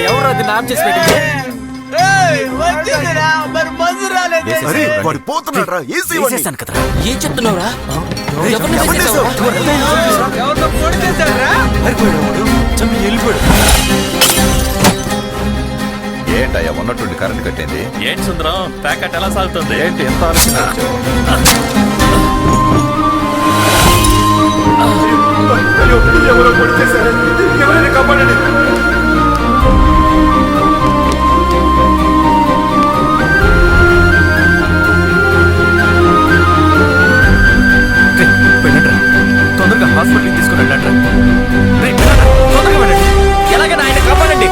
ఎవరు అది నామ్ చేసి పెట్టింది? వేసేసాను కదరా. ఏం చెప్తున్నావురా? ఏంటయ్యా ఉన్నట్టుండి కరెంట్ కట్టింది? ఏంటి సుందరం, ప్యాకెట్ ఎలా సాగుతుంది? ఏంటి ఎంత ఆలోచన? ఎవరైనా కాపాడండి. తొందరగా హాస్పిటల్కి తీసుకుని వెళ్ళండి. తొందరగా వెళ్ళండి. ఎలాగైనా ఆయన కాపాడండి.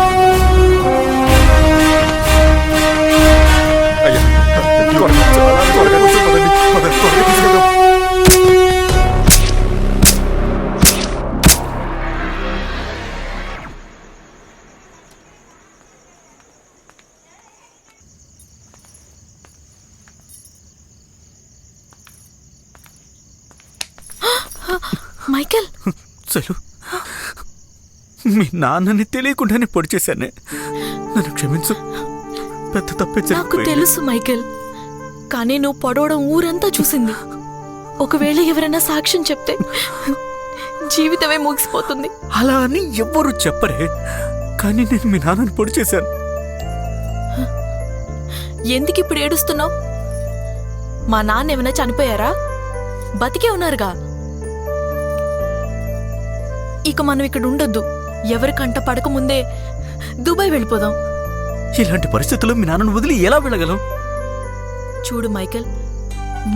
మైకేల్, చలు, మీ నాన్నని తెలియకుండానే పొడి చేశానే. నన్ను క్షమించు. పెద్ద తప్పే నాకు జరిగిపోయింది. తెలుసు మైకేల్, కానీ నువ్వు పొడవడం ఊరంతా చూసింది. ఒకవేళ ఎవరైనా సాక్ష్యం చెప్తే జీవితమే ముగిసిపోతుంది. అలా అని ఎవ్వరూ చెప్పరే, కానీ నేను మీ నాన్నని పొడి చేశాను. ఎందుకు ఇప్పుడు ఏడుస్తున్నావు? మా నాన్న ఏమైనా చనిపోయారా? బతికే ఉన్నారుగా. ఇక మనం ఇక్కడ ఉండొద్దు. ఎవరి కంట పడక ముందే దుబాయ్ వెళ్ళిపోదాం. ఇలాంటి పరిస్థితుల్లో మీ నాన్నను వదిలి ఎలా వెళ్ళగలం? చూడు మైకేల్,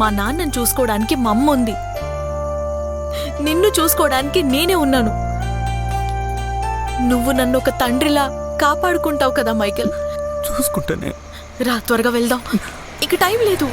మా నాన్నను చూసుకోవడానికి మా అమ్మ ఉంది. నిన్ను చూసుకోవడానికి నేనే ఉన్నాను. నువ్వు నన్ను ఒక తండ్రిలా కాపాడుకుంటావు కదా మైకేల్. చూసుకుంటానే. రా, త్వరగా వెళ్దాం. ఇక టైం లేదు.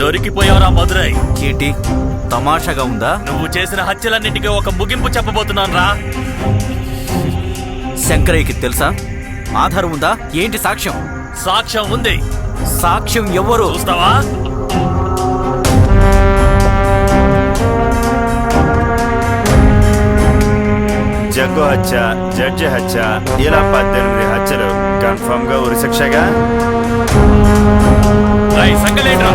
దొరికిపోయావురా మధురై. ఏంటి తమాషాగా ఉందా? నువ్వు చేసిన హత్యలన్నింటికీ ఒక ముగింపు చెప్పబోతున్నాను రా. శంకరయ్యకి తెలుసా? ఆధారం ఉందా? ఏంటి సాక్ష్యం? సాక్ష్యం ఉంది. సాక్ష్యం ఎవరు? చూస్తావా? జగ్గు హత్య, జడ్జి హత్య, ఇలా 18 హత్యలు కన్ఫర్మ్ గా ఉరిశిక్షగా. సంగలేంట్రా.